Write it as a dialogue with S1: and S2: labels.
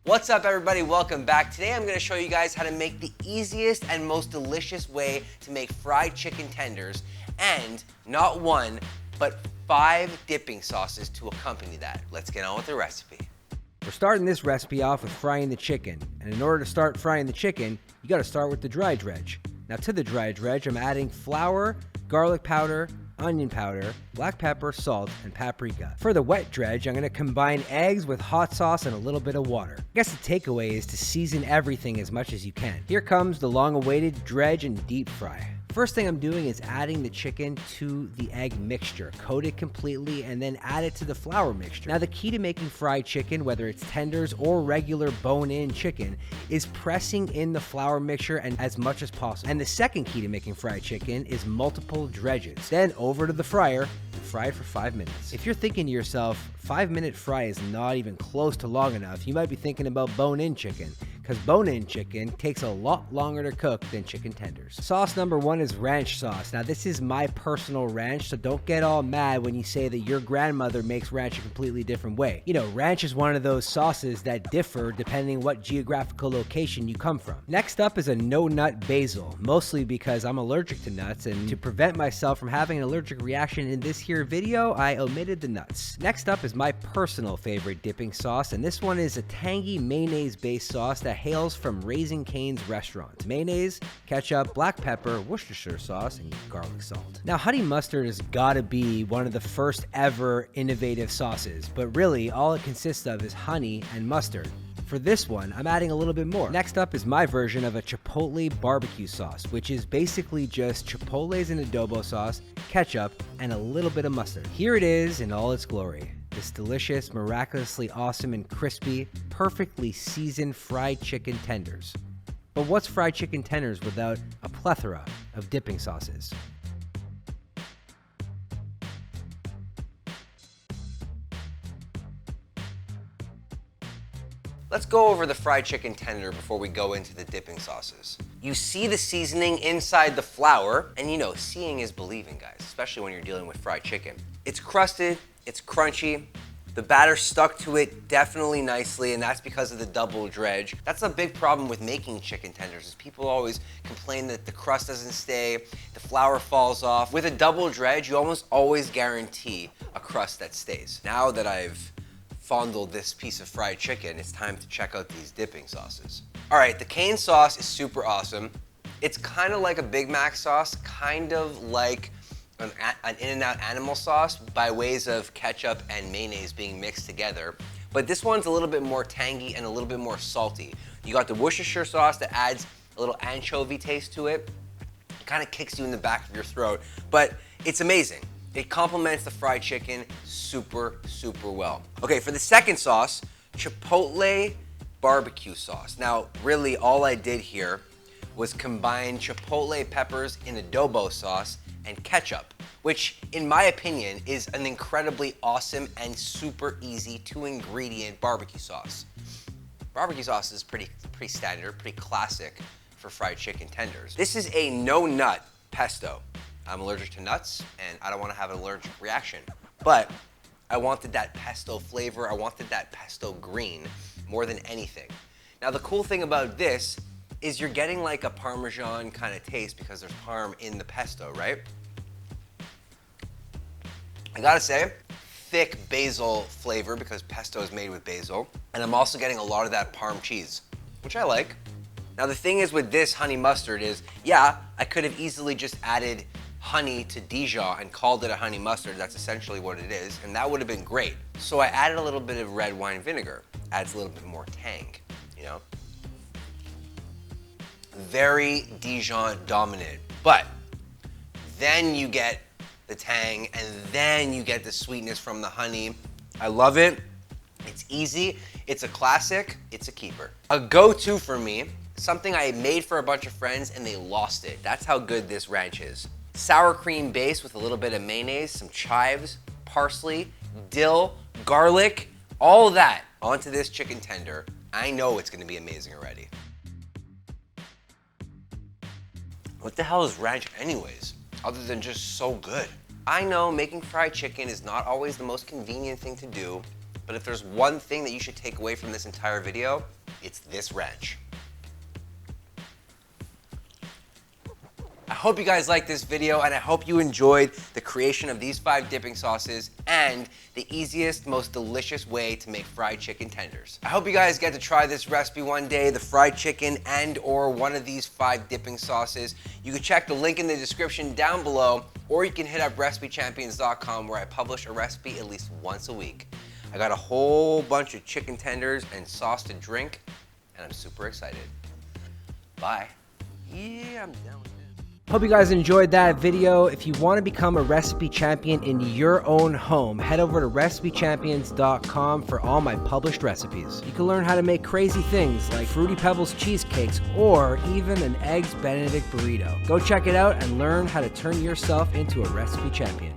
S1: What's up everybody, welcome back. Today I'm gonna show you guys how to make the easiest and most delicious way to make fried chicken tenders and not one, but 5 dipping sauces to accompany that. Let's get on with the recipe.
S2: We're starting this recipe off with frying the chicken. And in order to start frying the chicken, you gotta start with the dry dredge. Now to the dry dredge, I'm adding flour, garlic powder, onion powder, black pepper, salt, and paprika. For the wet dredge, I'm gonna combine eggs with hot sauce and a little bit of water. I guess the takeaway is to season everything as much as you can. Here comes the long-awaited dredge and deep fry. First thing I'm doing is adding the chicken to the egg mixture. Coat it completely and then add it to the flour mixture. Now the key to making fried chicken, whether it's tenders or regular bone-in chicken, is pressing in the flour mixture and as much as possible. And the second key to making fried chicken is multiple dredges. Then over to the fryer and fry it for 5 minutes. If you're thinking to yourself, 5-minute fry is not even close to long enough, you might be thinking about bone-in chicken, because bone-in chicken takes a lot longer to cook than chicken tenders. Sauce number 1 is ranch sauce. Now this is my personal ranch, so don't get all mad when you say that your grandmother makes ranch a completely different way. You know, ranch is one of those sauces that differ depending what geographical location you come from. Next up is a no-nut basil, mostly because I'm allergic to nuts, and to prevent myself from having an allergic reaction in this here video, I omitted the nuts. Next up is my personal favorite dipping sauce, and this one is a tangy mayonnaise-based sauce that hails from Raising Cane's restaurant. Mayonnaise, ketchup, black pepper, Worcestershire sauce, and garlic salt. Now, honey mustard has gotta be one of the first ever innovative sauces, but really all it consists of is honey and mustard. For this one, I'm adding a little bit more. Next up is my version of a chipotle barbecue sauce, which is basically just chipotles and adobo sauce, ketchup, and a little bit of mustard. Here it is in all its glory. This delicious, miraculously awesome and crispy, perfectly seasoned fried chicken tenders. But what's fried chicken tenders without a plethora of dipping sauces?
S1: Let's go over the fried chicken tender before we go into the dipping sauces. You see the seasoning inside the flour, and you know, seeing is believing, guys, especially when you're dealing with fried chicken. It's crusted, it's crunchy, the batter stuck to it definitely nicely, and that's because of the double dredge. That's a big problem with making chicken tenders, is people always complain that the crust doesn't stay, the flour falls off. With a double dredge, you almost always guarantee a crust that stays. Now that I've fondled this piece of fried chicken, it's time to check out these dipping sauces. All right, the cane sauce is super awesome. It's kind of like a Big Mac sauce, kind of like an In-N-Out animal sauce by ways of ketchup and mayonnaise being mixed together. But this one's a little bit more tangy and a little bit more salty. You got the Worcestershire sauce that adds a little anchovy taste to it. It kind of kicks you in the back of your throat, but it's amazing. It complements the fried chicken super, super well. Okay, for the second sauce, chipotle barbecue sauce. Now, really all I did here was combine chipotle peppers in adobo sauce and ketchup, which in my opinion is an incredibly awesome and super easy 2-ingredient barbecue sauce. Barbecue sauce is pretty standard, pretty classic for fried chicken tenders. This is a no-nut pesto. I'm allergic to nuts, and I don't want to have an allergic reaction. But I wanted that pesto flavor, I wanted that pesto green more than anything. Now the cool thing about this is you're getting like a Parmesan kind of taste because there's parm in the pesto, right? I gotta say, thick basil flavor because pesto is made with basil. And I'm also getting a lot of that parm cheese, which I like. Now the thing is with this honey mustard is, yeah, I could have easily just added honey to Dijon and called it a honey mustard. That's essentially what it is, and that would have been great. So I added a little bit of red wine vinegar. Adds a little bit more tang, you know? Very Dijon dominant, but then you get the tang and then you get the sweetness from the honey. I love it. It's easy, it's a classic, it's a keeper. A go-to for me, something I made for a bunch of friends and they lost it. That's how good this ranch is. Sour cream base with a little bit of mayonnaise, some chives, parsley, dill, garlic, all of that onto this chicken tender. I know it's gonna be amazing already. What the hell is ranch anyways, other than just so good? I know making fried chicken is not always the most convenient thing to do, But if there's one thing that you should take away from this entire video, it's this wrench. I hope you guys liked this video, and I hope you enjoyed the creation of these 5 dipping sauces and the easiest, most delicious way to make fried chicken tenders. I hope you guys get to try this recipe one day, the fried chicken and or one of these 5 dipping sauces. You can check the link in the description down below, or you can hit up recipechampions.com where I publish a recipe at least once a week. I got a whole bunch of chicken tenders and sauce to drink, and I'm super excited. Bye. Yeah, I'm down with this.
S2: Hope you guys enjoyed that video. If you want to become a recipe champion in your own home, head over to recipechampions.com for all my published recipes. You can learn how to make crazy things like Fruity Pebbles cheesecakes or even an Eggs Benedict burrito. Go check it out and learn how to turn yourself into a recipe champion.